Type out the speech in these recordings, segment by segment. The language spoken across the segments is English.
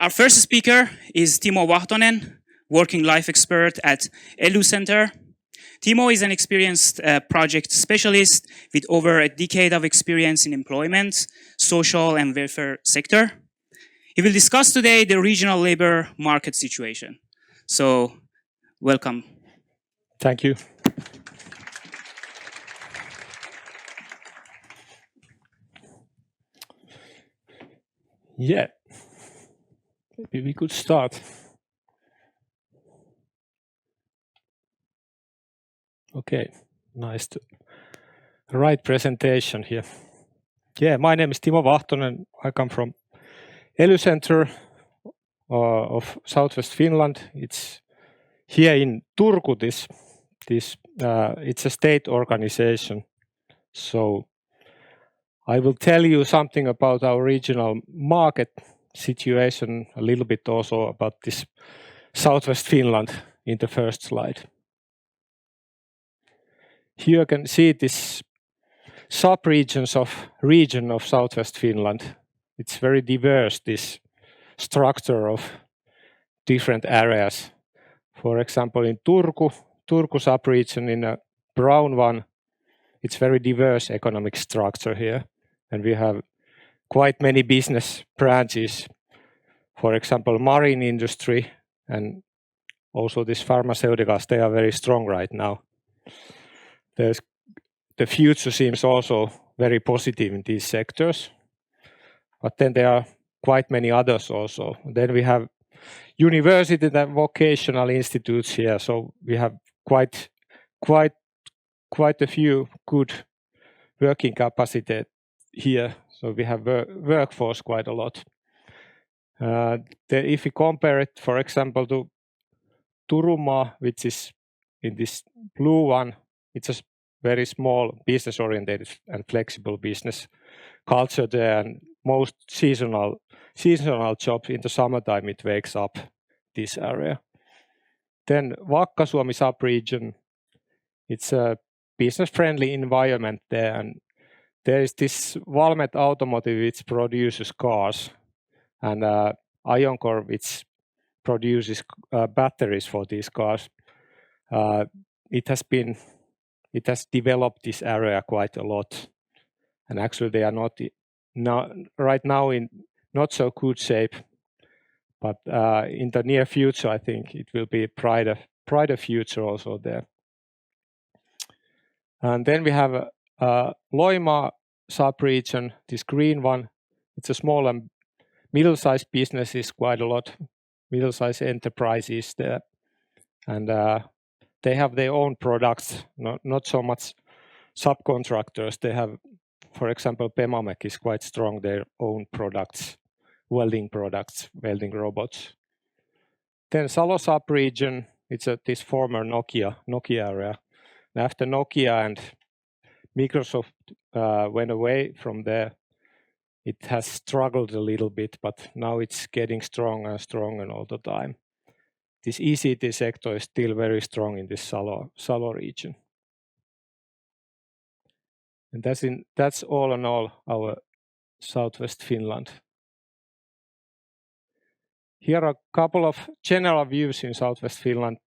Our first speaker is Timo Vahtonen, working life expert at ELY Centre. Timo is an experienced project specialist with over a decade of experience in employment, social and welfare sector. He will discuss today the regional labor market situation. So, welcome. Thank you. Yeah, maybe we could start. Okay, nice to right presentation here. Yeah, my name is Timo Vahtonen. I come from ELY Centre of Southwest Finland. It's here in Turku. It's a state organization. So I will tell you something about our regional market situation, a little bit also about this Southwest Finland in the first slide. Here you can see this sub-region of Southwest Finland. It's very diverse, this structure of different areas. For example, in Turku sub-region, in a brown one, it's very diverse economic structure here. And we have quite many business branches. For example, marine industry and also this pharmaceuticals, they are very strong right now. The future seems also very positive in these sectors. But then there are quite many others also. Then we have university and vocational institutes here. So we have quite a few good working capacity here. So we have workforce quite a lot. If we compare it, for example, to Turunmaa, which is in this blue one, it's a very small business-oriented and flexible business culture there, and most seasonal jobs in the summertime it wakes up this area. Then Vakka-Suomi sub-region, it's a business-friendly environment there, and there is this Valmet Automotive which produces cars, and Ioncor which produces batteries for these cars. It has developed this area quite a lot, and actually they are not right now in not so good shape, but in the near future I think it will be a brighter future also there. And then we have Loimaa sub-region, this green one. It's a small and middle-sized businesses, quite a lot, middle-sized enterprises there, and they have their own products, not so much subcontractors. They have, for example, Pemamek is quite strong, their own products, welding robots. Then Salo sub-region, it's this former Nokia area. And after Nokia and Microsoft went away from there, it has struggled a little bit, but now it's getting stronger and stronger all the time. This ECT sector is still very strong in this Salo region. And that's all in all our Southwest Finland. Here are a couple of general views in Southwest Finland,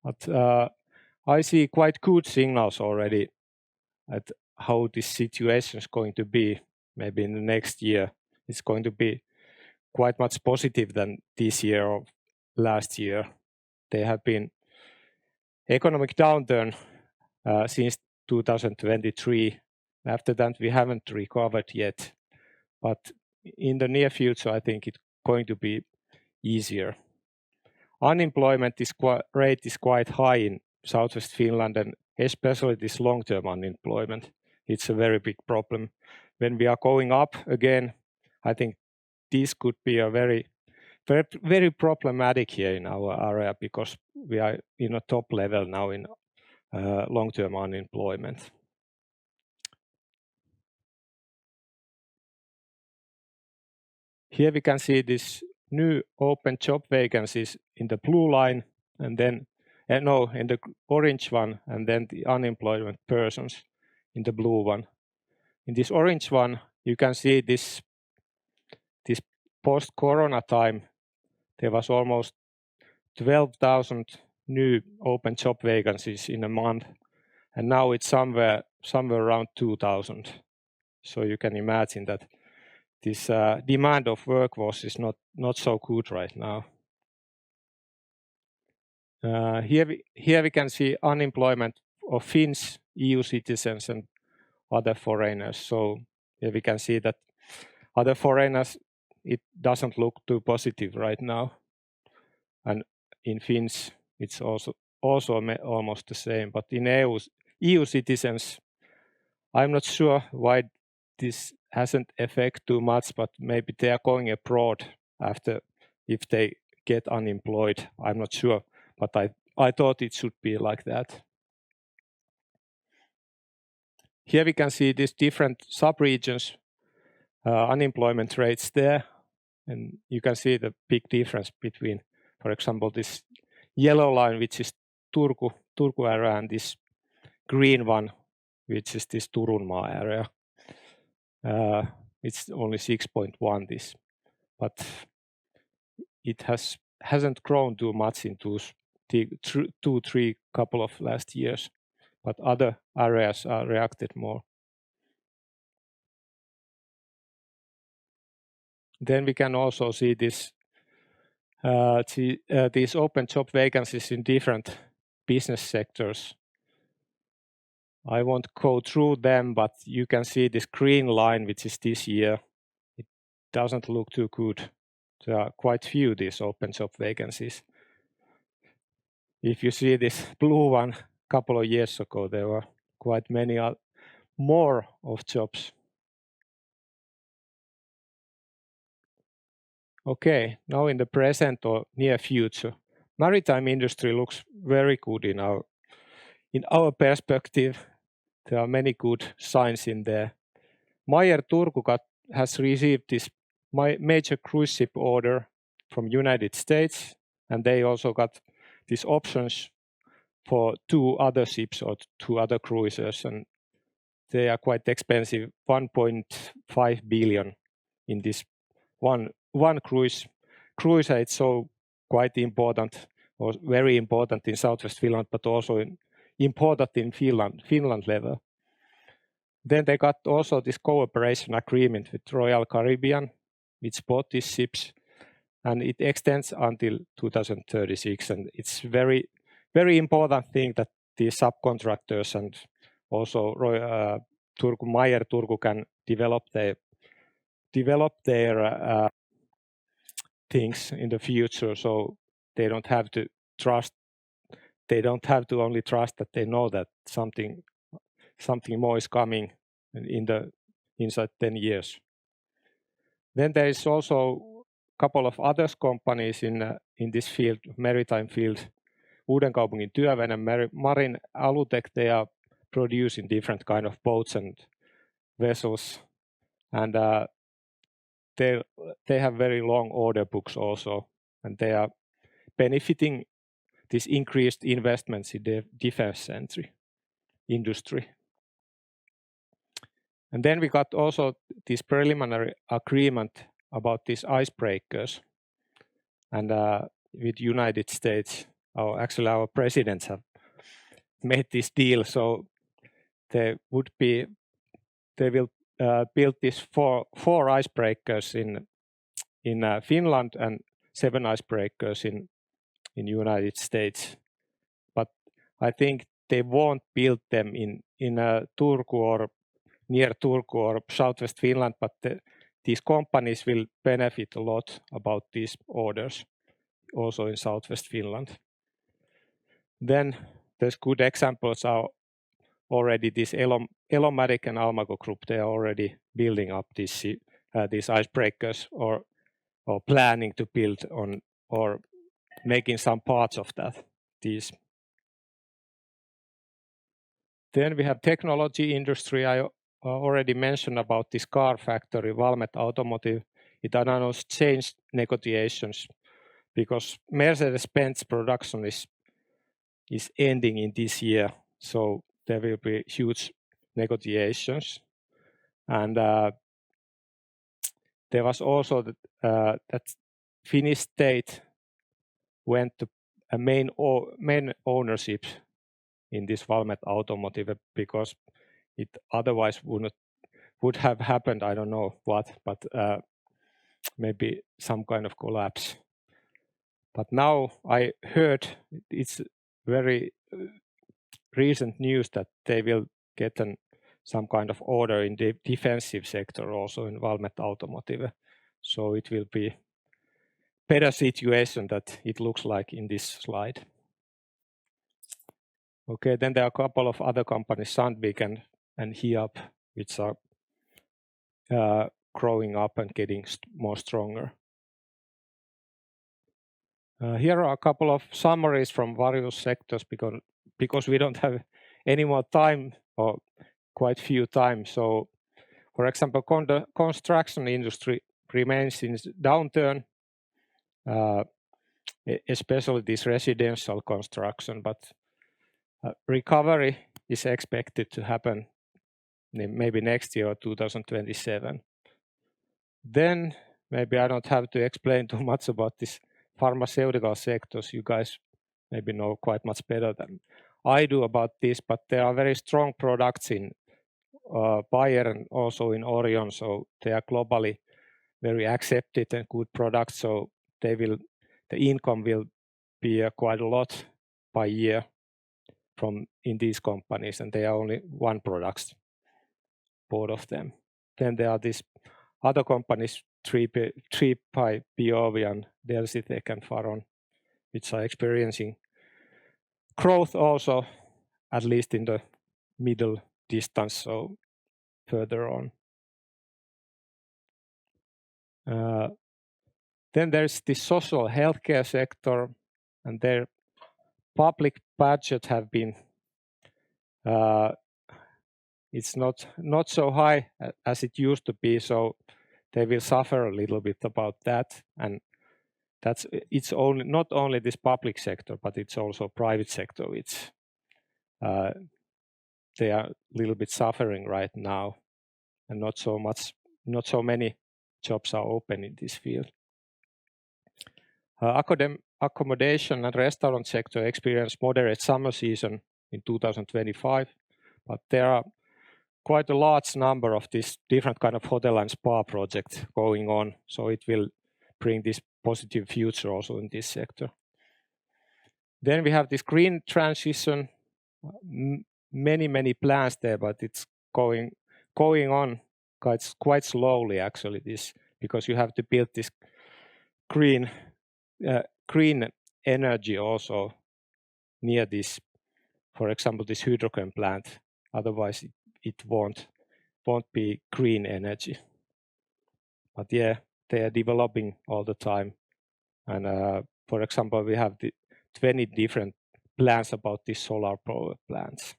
but I see quite good signals already at how this situation is going to be. Maybe in the next year, it's going to be quite much positive than this year or last year. There have been economic downturn since 2023. After that, we haven't recovered yet. But in the near future, I think it's going to be easier. Unemployment rate is quite high in Southwest Finland, and especially this long-term unemployment. It's a very big problem. When we are going up again, I think this could be a very, very, very problematic here in our area, because we are in a top level now in long-term unemployment. Here we can see this new open job vacancies in the blue line, and then in the orange one, and then the unemployment persons in the blue one. In this orange one, you can see this post-corona time. there was almost 12,000 new open job vacancies in a month, and now it's somewhere around 2,000. So you can imagine that this demand of workforce is not so good right now. Here we can see unemployment of Finns, EU citizens, and other foreigners. So here we can see that other foreigners, it doesn't look too positive right now, and in Finns it's also almost the same. But in EU citizens, I'm not sure why this hasn't affected too much, but maybe they are going abroad after if they get unemployed. I'm not sure, but I thought it should be like that. Here we can see these different sub-regions, unemployment rates there, and you can see the big difference between, for example, this yellow line, which is Turku area, and this green one, which is this Turunmaa area. It's only 6.1 this, but it hasn't grown too much in three couple of last years, but other areas are reacted more. Then we can also see this these open job vacancies in different business sectors. I won't go through them, but you can see this green line, which is this year. It doesn't look too good. There are quite few these open job vacancies. If you see this blue one, a couple of years ago, there were quite many more of jobs. Okay, now in the present or near future, maritime industry looks very good in our perspective. There are many good signs in there. Meyer Turku has received this major cruise ship order from United States, and they also got these options for 2 other ships or 2 other cruisers, and they are quite expensive, 1.5 billion in this one cruise. Cruiser, it's so quite important or very important in Southwest Finland, but also important in Finland level. Then they got also this cooperation agreement with Royal Caribbean, which bought these ships, and it extends until 2036. And it's very, very important thing that these subcontractors and also Meyer Turku can develop their things in the future, so they don't have to trust. They don't have to only trust that they know that something more is coming inside 10 years. Then there is also a couple of other companies in this field, maritime field. Uudenkaupungin Työvene, Marine Alutech, they are producing different kind of boats and vessels, and they have very long order books also, and they are benefiting this increased investments in the defense industry. And then we got also this preliminary agreement about these icebreakers, and with United States, our presidents have made this deal. So they will build these four icebreakers in Finland and 7 icebreakers in United States. But I think they won't build them in Turku or near Turku or Southwest Finland, but these companies will benefit a lot about these orders also in Southwest Finland. Then there's good examples are already this Elomatic and Almaco Group. They are already building up these icebreakers or planning to build on or making some parts of these. Then we have technology industry. I already mentioned about this car factory, Valmet Automotive. It announced change negotiations because Mercedes-Benz production is ending in this year, so there will be huge negotiations. And there was also that Finnish state went to a main ownership in this Valmet Automotive, because it otherwise would have happened. I don't know what, but maybe some kind of collapse. But now I heard it's very recent news that they will get some kind of order in the defensive sector also in Valmet Automotive. So it will be better situation that it looks like in this slide. Okay, then there are a couple of other companies, Sandvik and Hiab, which are growing up and getting more stronger. Here are a couple of summaries from various sectors because we don't have any more time, or quite few time. So, for example, construction industry remains in downturn, especially this residential construction, but recovery is expected to happen maybe next year or 2027. Then maybe I don't have to explain too much about this pharmaceutical sectors. You guys maybe know quite much better than I do about this, but there are very strong products in Bayer and also in Orion, so they are globally very accepted and good products. So the income will be quite a lot by year from in these companies, and they are only one products, both of them. Then there are these other companies, 3P, BioBridge, Delsitec and Faron, which are experiencing growth also, at least in the middle distance, so further on. Then there's the social healthcare sector, and their public budget have been it's not so high as it used to be, so they will suffer a little bit about that. And it's only not only this public sector, but it's also private sector which they are a little bit suffering right now, and not so many jobs are open in this field. Accommodation and restaurant sector experienced moderate summer season in 2025, but there are quite a large number of these different kind of hotel and spa projects going on, so it will bring this positive future also in this sector. Then we have this green transition, many plans there, but it's going on quite slowly actually, this, because you have to build this green energy also near this, for example, this hydrogen plant. Otherwise it won't be green energy. But yeah, they are developing all the time. And for example, we have the 20 different plans about these solar power plants.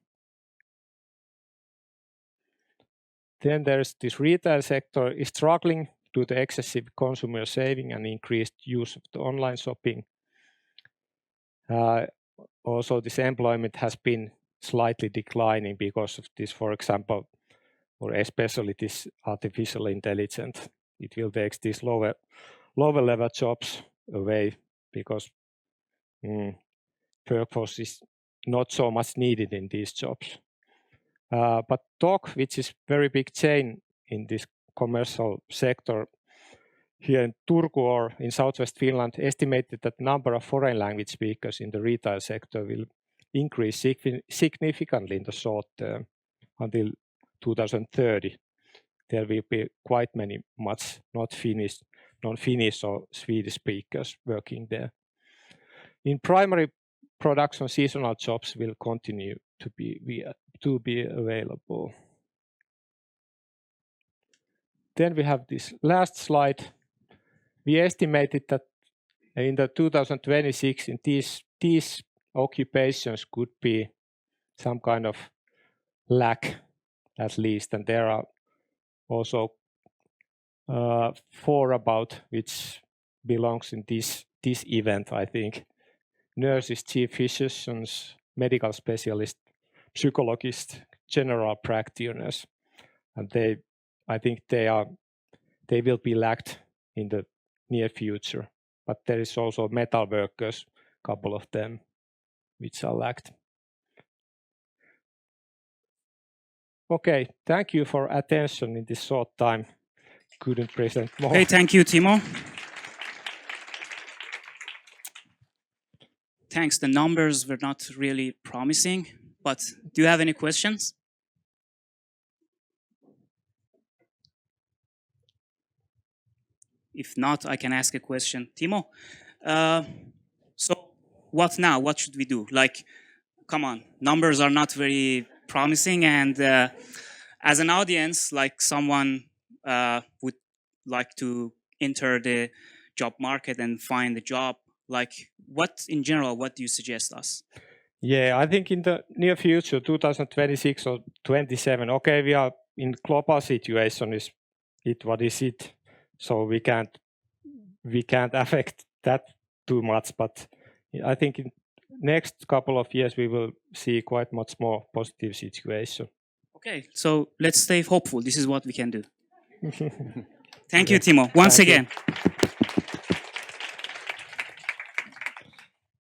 Then there's this retail sector is struggling due to excessive consumer saving and increased use of the online shopping. Also, this employment has been slightly declining because of this, for example, or especially this artificial intelligence. It will take these lower level jobs away because purpose is not so much needed in these jobs. But TOK, which is very big chain in this commercial sector here in Turku or in southwest Finland, estimated that number of foreign language speakers in the retail sector will increase significantly in the short term until 2030. There will be quite much non-Finnish or Swedish speakers working there. In primary production, seasonal jobs will continue to be available. Then we have this last slide. We estimated that in the 2026, in these occupations could be some kind of lack at least, and there are also 4 about which belongs in this event, I think. Nurses, chief physicians, medical specialists, psychologists, general practitioners, and I think they will be lacked in the near future. But there is also metal workers, couple of them which are lacked. Okay, thank you for attention in this short time. Couldn't present more. Okay, thank you, Timo. Thanks. The numbers were not really promising, but do you have any questions? If not, I can ask a question. Timo, so what now? What should we do? Like, come on, numbers are not very promising, and as an audience, like someone would like to enter the job market and find a job, like what in general, what do you suggest us? Yeah, I think in the near future, 2026 or 27, okay, we are in global situation, is it what is it? So we can't affect that too much, but I think in next couple of years we will see quite much more positive situation. Okay, so let's stay hopeful. This is what we can do. Thank you, Timo, once again.